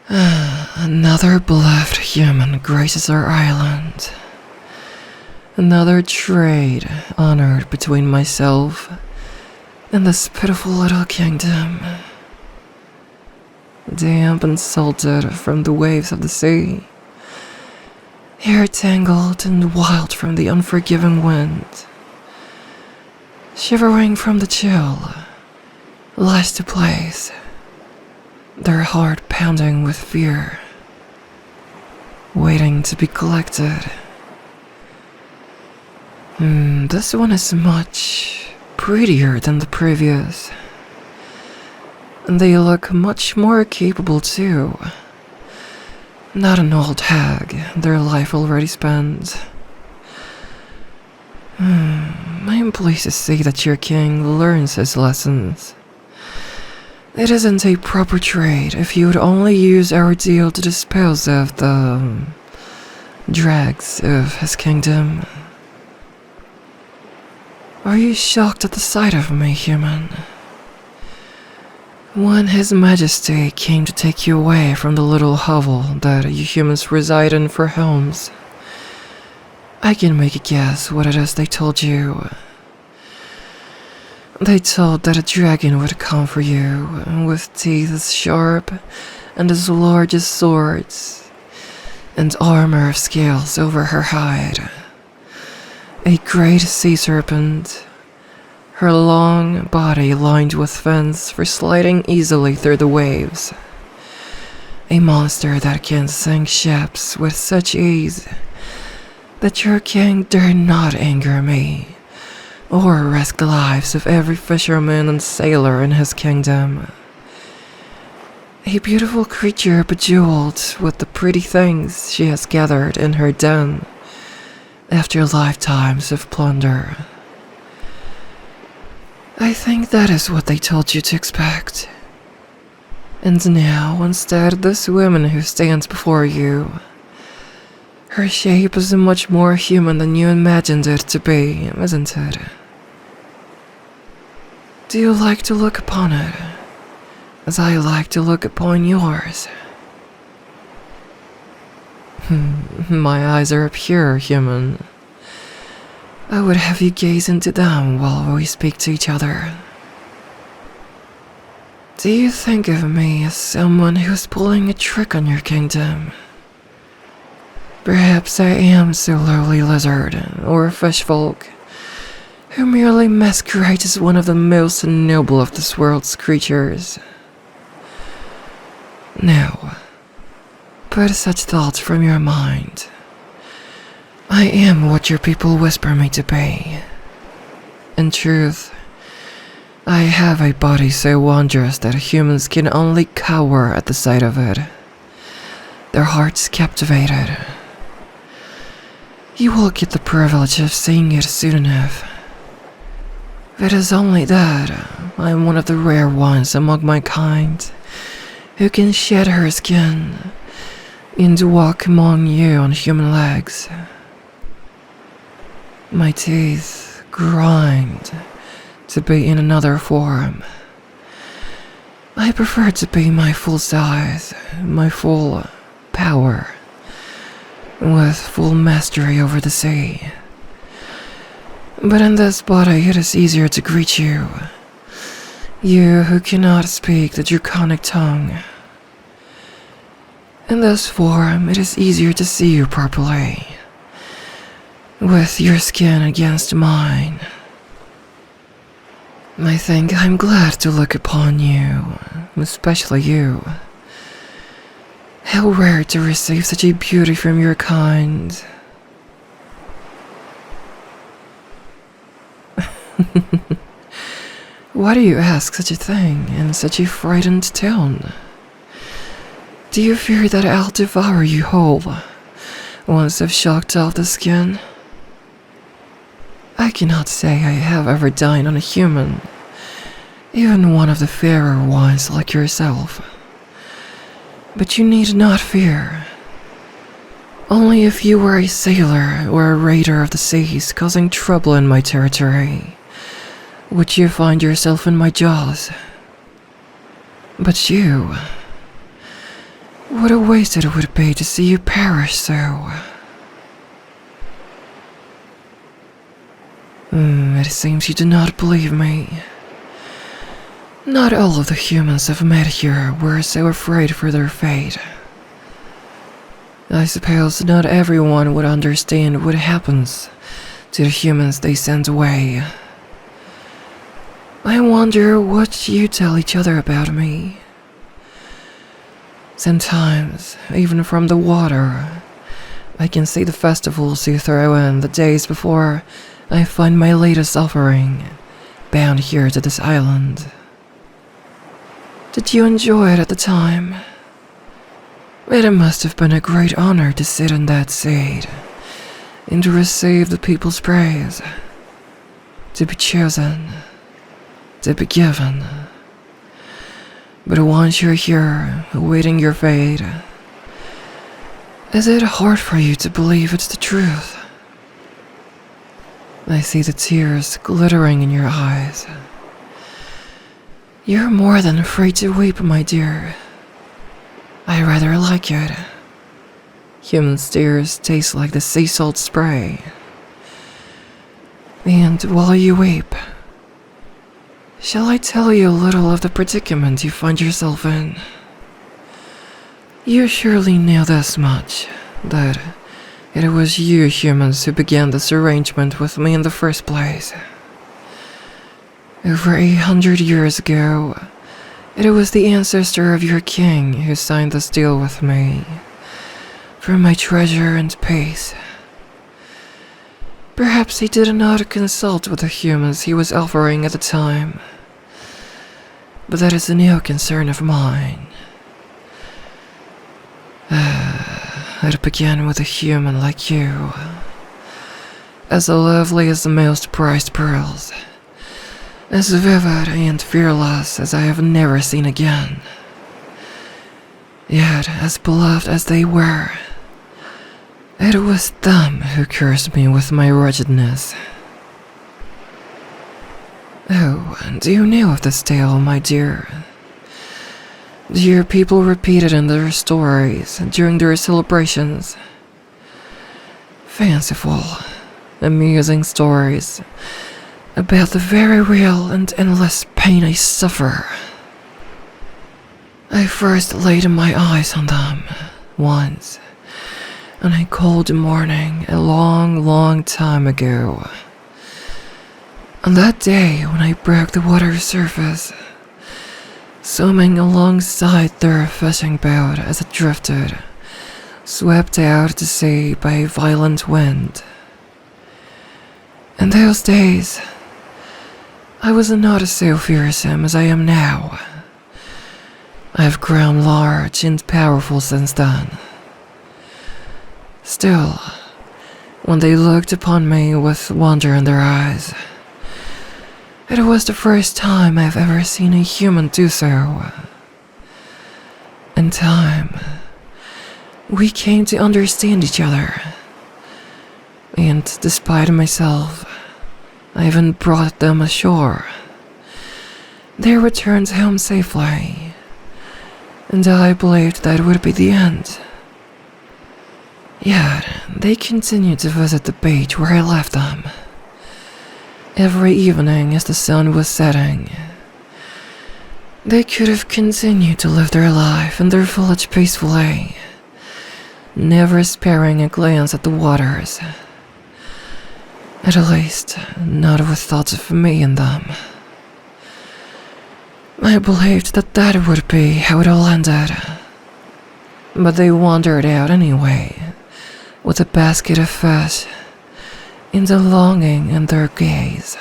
Another beloved human graces our island. Another trade honored between myself and this pitiful little kingdom. Damp and salted from the waves of the sea, hair tangled and wild from the unforgiving wind, shivering from the chill, lies to place, their heart pounding with fear, waiting to be collected. This one is much prettier than the previous. And they look much more capable too. Not an old hag, their life already spent. I am pleased to see that your king learns his lessons. It isn't a proper trade if you would only use our deal to dispose of the dregs of his kingdom. Are you shocked at the sight of me, human? When His Majesty came to take you away from the little hovel that you humans reside in for homes, I can make a guess what it is they told you. They told that a dragon would come for you, with teeth as sharp and as large as swords, and armor of scales over her hide. A great sea serpent, her long body lined with fins for sliding easily through the waves. A monster that can sink ships with such ease that your king dare not anger me, or risk the lives of every fisherman and sailor in his kingdom. A beautiful creature bejeweled with the pretty things she has gathered in her den after lifetimes of plunder. I think that is what they told you to expect. And now, instead, this woman who stands before you, her shape is much more human than you imagined it to be, isn't it? Do you like to look upon it, as I like to look upon yours? My eyes are pure, human. I would have you gaze into them while we speak to each other. Do you think of me as someone who's pulling a trick on your kingdom? Perhaps I am so lowly lizard or fishfolk who merely masquerades as one of the most noble of this world's creatures. No, put such thoughts from your mind. I am what your people whisper me to be. In truth, I have a body so wondrous that humans can only cower at the sight of it, their hearts captivated. You will get the privilege of seeing it soon enough. It is only that I am one of the rare ones among my kind who can shed her skin and walk among you on human legs. My teeth grind to be in another form. I prefer to be my full size, my full power, with full mastery over the sea. But in this body it is easier to greet you, you who cannot speak the draconic tongue. In this form it is easier to see you properly, with your skin against mine. I think I'm glad to look upon you, especially you. How rare to receive such a beauty from your kind. Why do you ask such a thing in such a frightened tone? Do you fear that I'll devour you whole, once I've shocked off the skin? I cannot say I have ever dined on a human, even one of the fairer ones like yourself. But you need not fear. Only if you were a sailor or a raider of the seas causing trouble in my territory, would you find yourself in my jaws. But you... What a waste it would be to see you perish so. It seems you do not believe me. Not all of the humans I've met here were so afraid for their fate. I suppose not everyone would understand what happens to the humans they send away. I wonder what you tell each other about me. Sometimes, even from the water, I can see the festivals you throw in the days before I find my latest offering, bound here to this island. Did you enjoy it at the time? It must have been a great honor to sit in that seat and to receive the people's praise, to be chosen, to be given. But once you're here, awaiting your fate, is it hard for you to believe it's the truth? I see the tears glittering in your eyes. You're more than afraid to weep, my dear. I rather like it. Human tears taste like the sea salt spray. And while you weep, shall I tell you a little of the predicament you find yourself in? You surely know this much, that it was you humans who began this arrangement with me in the first place. Over 800 years ago, it was the ancestor of your king who signed this deal with me, for my treasure and peace. Perhaps he did not consult with the humans he was offering at the time, but that is no concern of mine. It began with a human like you, as lovely as the most prized pearls, as vivid and fearless as I have never seen again. Yet, as beloved as they were, it was them who cursed me with my wretchedness. Oh, do you know of this tale, my dear? Do your people repeat it in their stories during their celebrations? Fanciful, amusing stories about the very real and endless pain I suffer. I first laid my eyes on them once on a cold morning a long time ago. On that day when I broke the water's surface, swimming alongside their fishing boat as it drifted, swept out to sea by a violent wind. In those days, I was not so fearsome as I am now. I have grown large and powerful since then. Still, when they looked upon me with wonder in their eyes, it was the first time I've ever seen a human do so. In time, we came to understand each other, and despite myself, I even brought them ashore. They returned home safely, and I believed that would be the end. Yet, they continued to visit the beach where I left them, every evening as the sun was setting. They could have continued to live their life in their village peacefully, never sparing a glance at the waters. At least, not with thoughts of me in them. I believed that that would be how it all ended. But they wandered out anyway, with a basket of fish, and a longing in their gaze.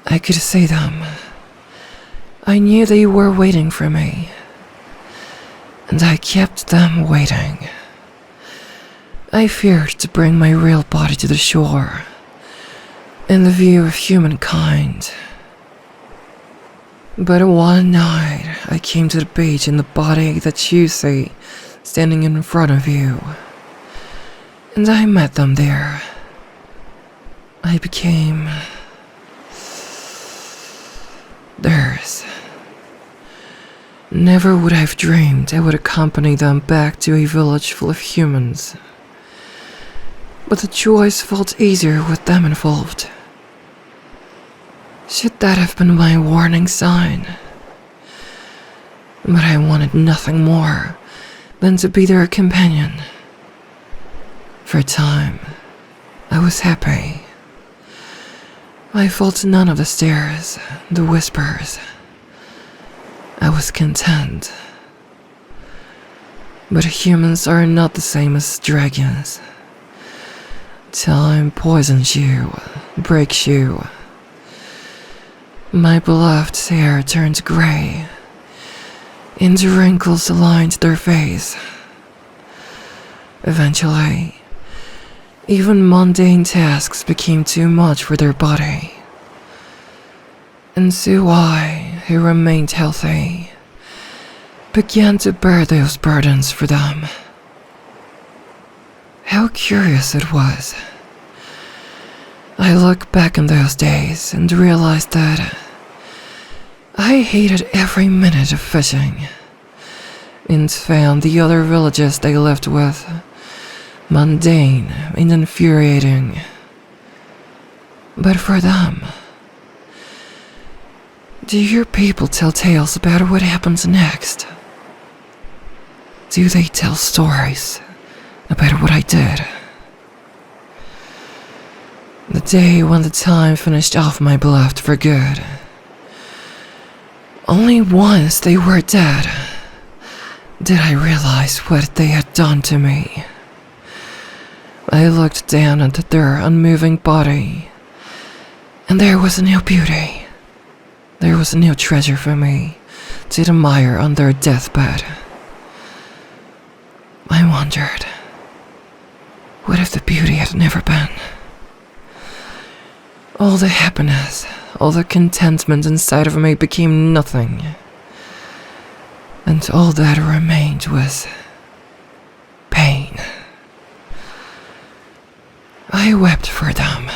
I could see them. I knew they were waiting for me, and I kept them waiting. I feared to bring my real body to the shore, in the view of humankind. But one night, I came to the beach in the body that you see standing in front of you, and I met them there. I became theirs. Never would I have dreamed I would accompany them back to a village full of humans. But the choice felt easier with them involved. Should that have been my warning sign? But I wanted nothing more than to be their companion. For a time, I was happy. I felt none of the stares, the whispers. I was content. But humans are not the same as dragons. Time poisons you, breaks you. My beloved's hair turned gray, and wrinkles lined their face. Eventually, even mundane tasks became too much for their body. And so I, who remained healthy, began to bear those burdens for them. How curious it was. I look back on those days and realized that I hated every minute of fishing, and found the other villages they lived with mundane and infuriating. But for them, do your people tell tales about what happens next? Do they tell stories about what I did? The day when the time finished off my beloved for good. Only once they were dead did I realize what they had done to me. I looked down at their unmoving body, and there was no beauty. There was no treasure for me to admire on their deathbed. I wondered, what if the beauty had never been? All the happiness, all the contentment inside of me became nothing. And all that remained was pain. I wept for them.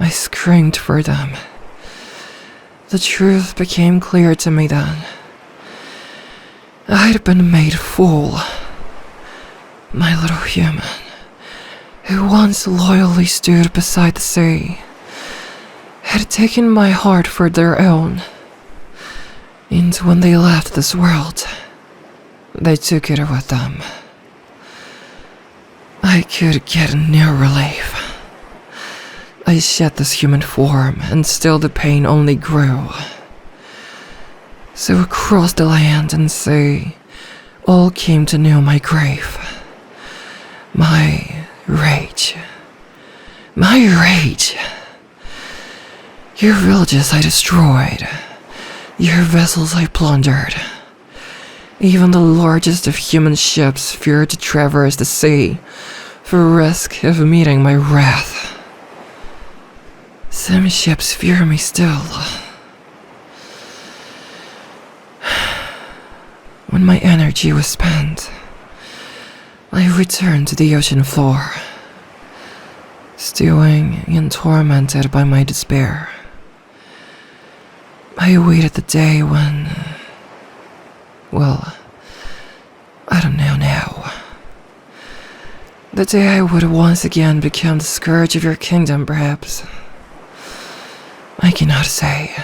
I screamed for them. The truth became clear to me then. I'd been made a fool. My little human, who once loyally stood beside the sea, had taken my heart for their own. And when they left this world, they took it with them. I could get no relief. I shed this human form, and still the pain only grew. So across the land and sea, all came to know my grief. My rage. My rage. Your villages I destroyed. Your vessels I plundered. Even the largest of human ships feared to traverse the sea for risk of meeting my wrath. Some ships fear me still. When my energy was spent, I returned to the ocean floor, stewing and tormented by my despair. I awaited the day when, well, I don't know now. The day I would once again become the scourge of your kingdom, perhaps. I cannot say.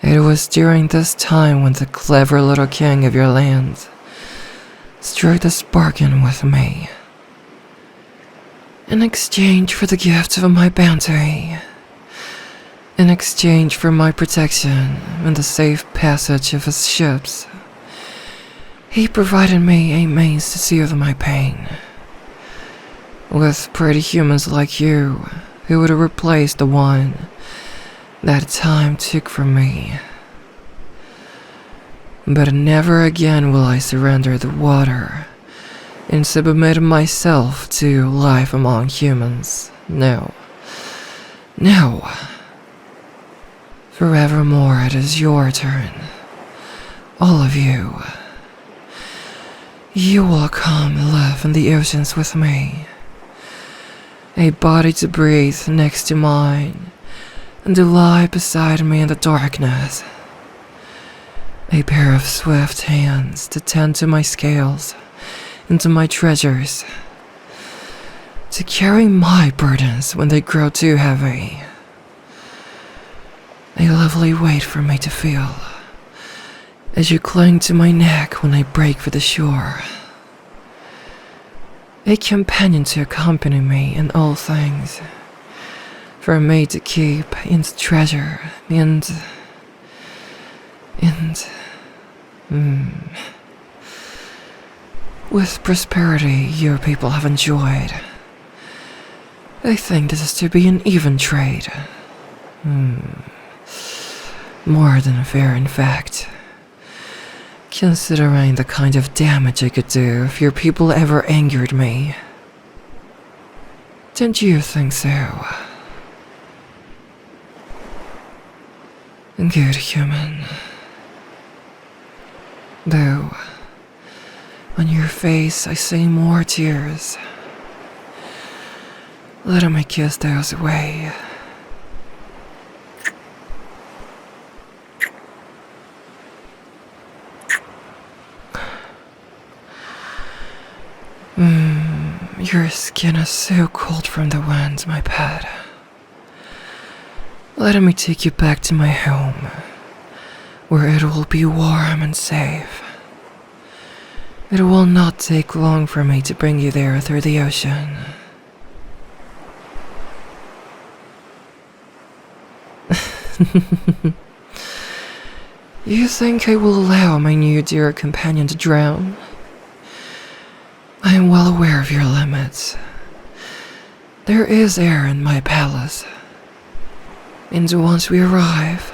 It was during this time when the clever little king of your land struck this bargain with me. In exchange for the gift of my bounty, in exchange for my protection and the safe passage of his ships, he provided me a means to soothe my pain. With pretty humans like you, who would replace the one that time took from me. But never again will I surrender the water and submit myself to life among humans. No. No. Forevermore it is your turn. All of you. You will come and live in the oceans with me. A body to breathe next to mine, and to lie beside me in the darkness. A pair of swift hands to tend to my scales and to my treasures, to carry my burdens when they grow too heavy. A lovely weight for me to feel as you cling to my neck when I break for the shore. A companion to accompany me in all things, for me to keep and treasure and with prosperity your people have enjoyed. I think this is to be an even trade. More than fair, in fact. Considering the kind of damage I could do if your people ever angered me. Don't you think so? Good human. Though, on your face I see more tears. Let me kiss those away. Your skin is so cold from the wind, my pet. Let me take you back to my home, where it will be warm and safe. It will not take long for me to bring you there through the ocean. You think I will allow my new dear companion to drown? I am well aware of your limits. There is air in my palace, and once we arrive,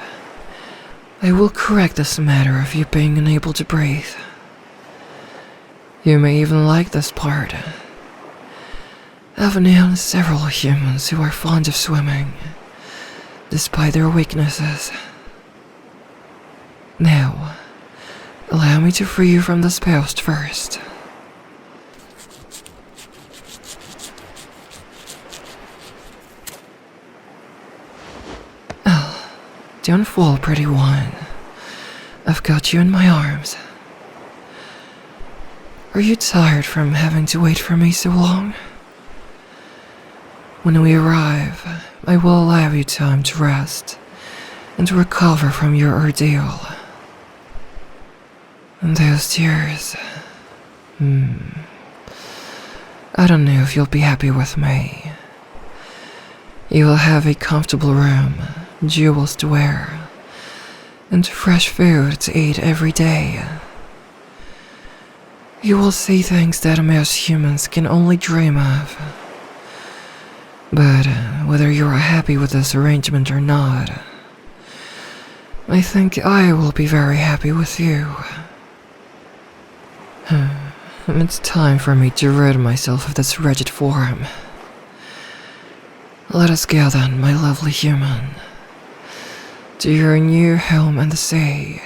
I will correct this matter of you being unable to breathe. You may even like this part. I've known several humans who are fond of swimming, despite their weaknesses. Now, allow me to free you from this post first. Don't fall, pretty one. I've got you in my arms. Are you tired from having to wait for me so long? When we arrive, I will allow you time to rest and to recover from your ordeal. And those tears... I don't know if you'll be happy with me. You will have a comfortable room, jewels to wear, and fresh food to eat every day. You will see things that most humans can only dream of. But whether you are happy with this arrangement or not, I think I will be very happy with you. It's time for me to rid myself of this wretched form. Let us go then, my lovely human, to your new home in the sea.